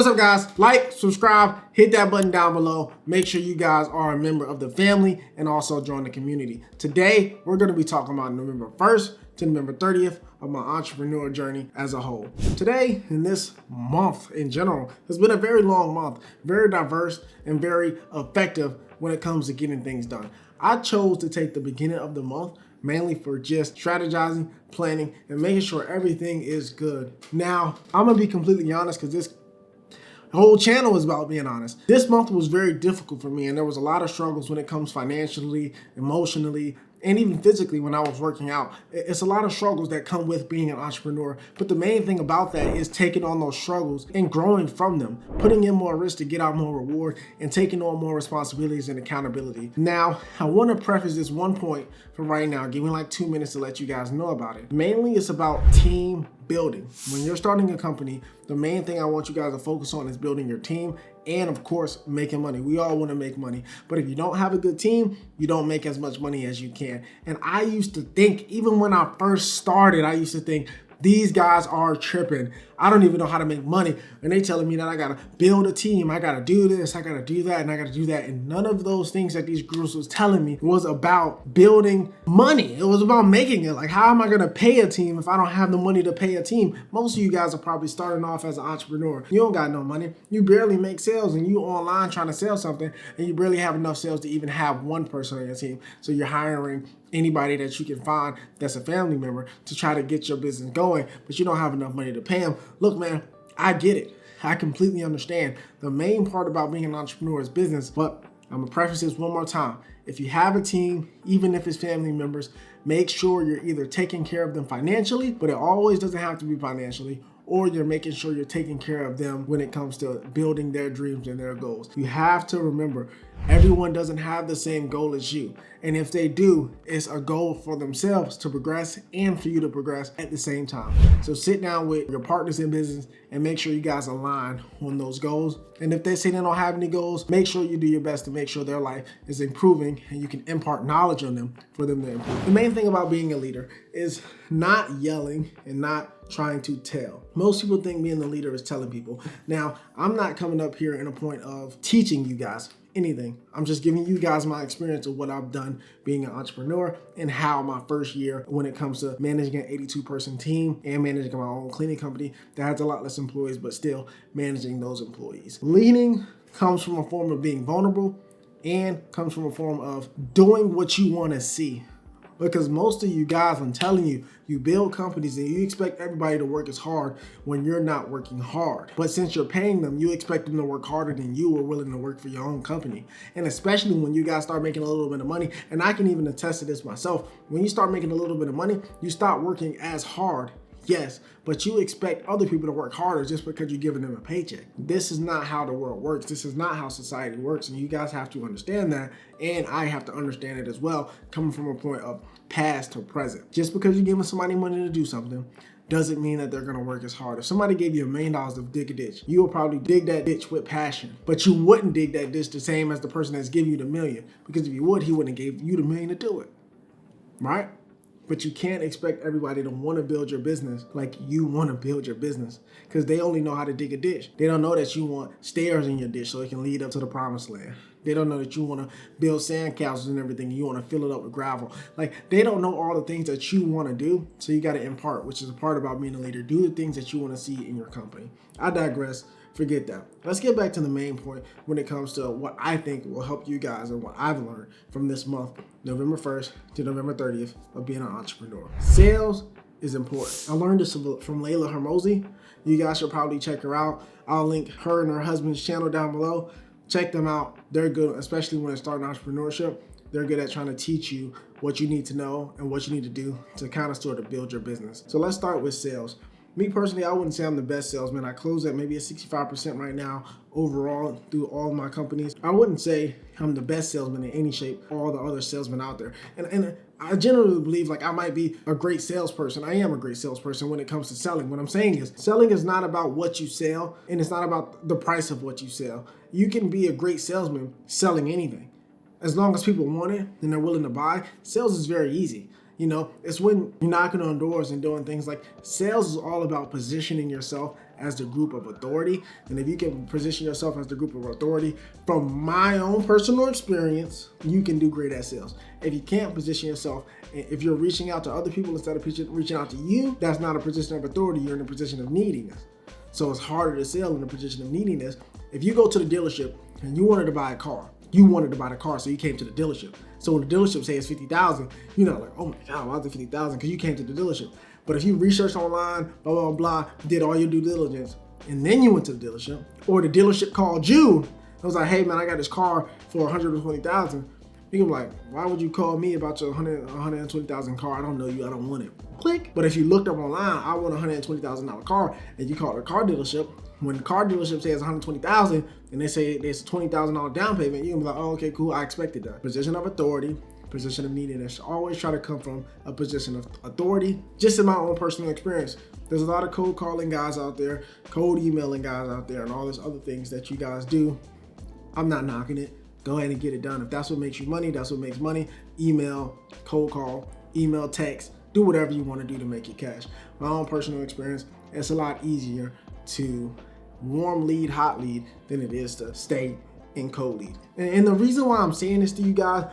What's up, guys? Like, subscribe, hit that button down below. Make sure you guys are a member of the family and also join the community. Today, we're going to be talking about November 1st to November 30th of my entrepreneur journey as a whole. Today, in this month in general, has been a very long month, very diverse and very effective when it comes to getting things done. I chose to take the beginning of the month mainly for just strategizing, planning, and making sure everything is good. Now, I'm gonna be completely honest because this whole channel is about being honest. This month was very difficult for me, and there was a lot of struggles when it comes financially, emotionally, and even physically when I was working out. It's a lot of struggles that come with being an entrepreneur, but the main thing about that is taking on those struggles and growing from them, putting in more risk to get out more reward, and taking on more responsibilities and accountability. Now, I want to preface this one point from right now, give me like 2 minutes to let you guys know about it. Mainly, it's about team building. When you're starting a company, the main thing I want you guys to focus on is building your team and, of course, making money. We all want to make money, but if you don't have a good team, you don't make as much money as you can. And I used to think, even when I first started, I used to think, these guys are tripping. I don't even know how to make money. And they telling me that I gotta build a team, I gotta do this, I gotta do that, and I gotta do that. And none of those things that these gurus was telling me was about building money. It was about making it. Like, how am I gonna pay a team if I don't have the money to pay a team? Most of you guys are probably starting off as an entrepreneur. You don't got no money. You barely make sales, and you online trying to sell something, and you barely have enough sales to even have one person on your team. So you're hiring anybody that you can find that's a family member to try to get your business going, but you don't have enough money to pay them. Look, man, I get it. I completely understand. The main part about being an entrepreneur is business, but I'm gonna preface this one more time. If you have a team, even if it's family members, make sure you're either taking care of them financially, but it always doesn't have to be financially, or you're making sure you're taking care of them when it comes to building their dreams and their goals. You have to remember, everyone doesn't have the same goal as you. And if they do, it's a goal for themselves to progress and for you to progress at the same time. So sit down with your partners in business and make sure you guys align on those goals. And if they say they don't have any goals, make sure you do your best to make sure their life is improving and you can impart knowledge on them for them to improve. The main thing about being a leader is not yelling and not trying to tell. Most people think being the leader is telling people. Now, I'm not coming up here in a point of teaching you guys anything. I'm just giving you guys my experience of what I've done being an entrepreneur and how my first year when it comes to managing an 82-person team and managing my own cleaning company that has a lot less employees, but still managing those employees. Leading comes from a form of being vulnerable and comes from a form of doing what you want to see. Because most of you guys, I'm telling you, you build companies and you expect everybody to work as hard when you're not working hard. But since you're paying them, you expect them to work harder than you are willing to work for your own company. And especially when you guys start making a little bit of money, and I can even attest to this myself, when you start making a little bit of money, you start working as hard. Yes, but you expect other people to work harder just because you're giving them a paycheck. This is not how the world works. This is not how society works, and you guys have to understand that, and I have to understand it as well, coming from a point of past to present. Just because you're giving somebody money to do something doesn't mean that they're gonna work as hard. If somebody gave you $1 million to dig a ditch, you will probably dig that ditch with passion, but you wouldn't dig that ditch the same as the person that's giving you the million, because if you would, he wouldn't have gave you the $1 million to do it, right? But you can't expect everybody to want to build your business like you want to build your business, because they only know how to dig a ditch. They don't know that you want stairs in your ditch so it can lead up to the promised land. They don't know that you want to build sandcastles and everything. You want to fill it up with gravel. Like, they don't know all the things that you want to do. So you got to impart, which is a part about being a leader. Do the things that you want to see in your company. I digress. Forget that. Let's get back to the main point when it comes to what I think will help you guys and what I've learned from this month, November 1st to November 30th of being an entrepreneur. Sales is important. I learned this from Layla Hermosi. You guys should probably check her out. I'll link her and her husband's channel down below. Check them out. They're good, especially when it's starting entrepreneurship. They're good at trying to teach you what you need to know and what you need to do to kind of sort of build your business. So let's start with sales. Me personally, I wouldn't say I'm the best salesman. I close at maybe a 65% right now overall through all my companies. I wouldn't say I'm the best salesman in any shape, all the other salesmen out there. And I generally believe like I might be a great salesperson. I am a great salesperson when it comes to selling. What I'm saying is selling is not about what you sell, and it's not about the price of what you sell. You can be a great salesman selling anything. As long as people want it and they're willing to buy, sales is very easy. You know, it's when you're knocking on doors and doing things like sales is all about positioning yourself as the group of authority. And if you can position yourself as the group of authority, from my own personal experience, you can do great at sales. If you can't position yourself, if you're reaching out to other people instead of reaching out to you, that's not a position of authority. You're in a position of neediness. So it's harder to sell in a position of neediness. If you go to the dealership and you wanted to buy a car, you wanted to buy the car, so you came to the dealership. So when the dealership says $50,000, you're not like, oh my God, why is it $50,000? Because you came to the dealership. But if you researched online, blah, blah, blah, did all your due diligence, and then you went to the dealership, or the dealership called you, and was like, hey man, I got this car for $120,000. You can be like, why would you call me about your $120,000 car? I don't know you, I don't want it. Click. But if you looked up online, I want a $120,000 car, and you call the car dealership, when the car dealership says $120,000 and they say there's a $20,000 down payment, you can be like, oh, okay, cool, I expected that. Position of authority, position of neediness. Always try to come from a position of authority. Just in my own personal experience, there's a lot of cold calling guys out there, cold emailing guys out there, and all these other things that you guys do. I'm not knocking it. Go ahead and get it done. If that's what makes you money, that's what makes money. Email, cold call, email, text, do whatever you want to do to make your cash. My own personal experience, it's a lot easier to warm lead, hot lead than it is to stay in cold lead. And the reason why I'm saying this to you guys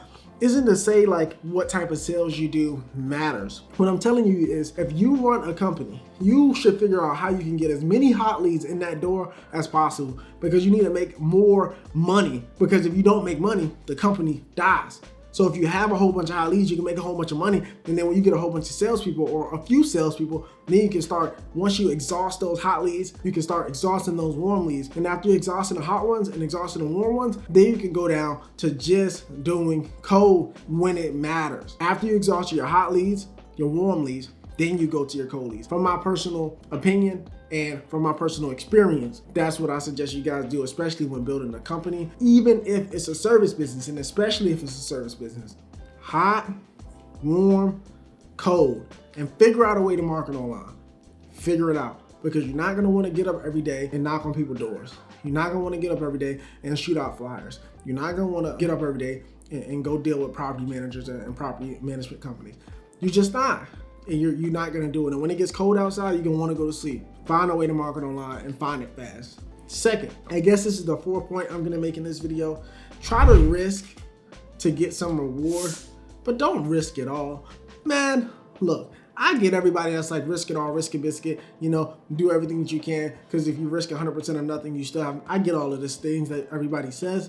isn't to say like what type of sales you do matters. What I'm telling you is if you run a company, you should figure out how you can get as many hot leads in that door as possible, because you need to make more money. Because if you don't make money, the company dies. So if you have a whole bunch of hot leads, you can make a whole bunch of money. And then when you get a whole bunch of salespeople or a few salespeople, then you can start, once you exhaust those hot leads, you can start exhausting those warm leads. And after you're exhausting the hot ones and exhausting the warm ones, then you can go down to just doing cold when it matters. After you exhaust your hot leads, your warm leads, then you go to your cold leads. From my personal opinion and from my personal experience, that's what I suggest you guys do, especially when building a company, even if it's a service business, and especially if it's a service business. Hot, warm, cold, and figure out a way to market online. Figure it out, because you're not gonna wanna get up every day and knock on people's doors. You're not gonna wanna get up every day and shoot out flyers. You're not gonna wanna get up every day and go deal with property managers and property management companies. You're just not. And you're not gonna do it. And when it gets cold outside, you're gonna wanna go to sleep. Find a way to market online and find it fast. Second, I guess this is the fourth point I'm gonna make in this video. Try to risk to get some reward, but don't risk it all. Man, look, I get everybody that's like risk it all, risk a biscuit, you know, do everything that you can, because if you risk 100% of nothing, you still have, I get all of these things that everybody says.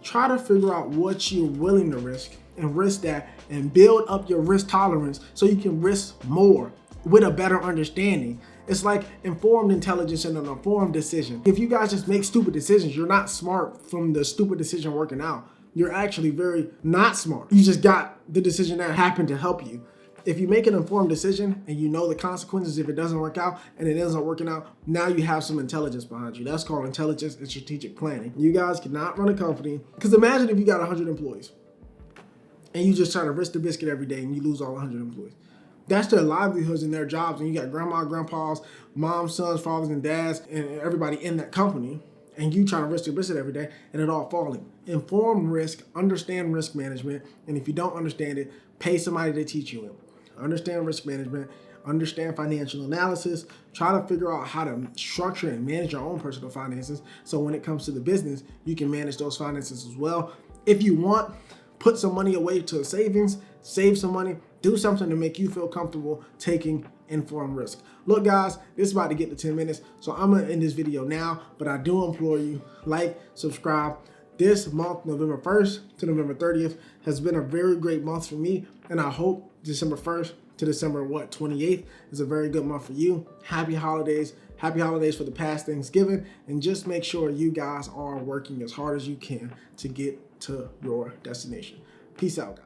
Try to figure out what you're willing to risk and risk that, and build up your risk tolerance so you can risk more with a better understanding. It's like informed intelligence and an informed decision. If you guys just make stupid decisions, you're not smart from the stupid decision working out. You're actually very not smart. You just got the decision that happened to help you. If you make an informed decision and you know the consequences if it doesn't work out, and it ends up working out, now you have some intelligence behind you. That's called intelligence and strategic planning. You guys cannot run a company, because imagine if you got 100 employees and you just try to risk the biscuit every day and you lose all 100 employees. That's their livelihoods and their jobs, and you got grandma, grandpas, moms, sons, fathers, and dads, and everybody in that company, and you trying to risk the biscuit every day, and it all falling. Inform risk, understand risk management, and if you don't understand it, pay somebody to teach you it. Understand risk management, understand financial analysis, try to figure out how to structure and manage your own personal finances, so when it comes to the business, you can manage those finances as well. If you want, put some money away to savings, save some money, do something to make you feel comfortable taking informed risk. Look guys, this is about to get to 10 minutes, so I'm gonna end this video now, but I do implore you, like, subscribe. This month, November 1st to November 30th, has been a very great month for me, and I hope December 1st to December 28th is a very good month for you. Happy holidays for the past Thanksgiving, and just make sure you guys are working as hard as you can to get to your destination. Peace out, guys.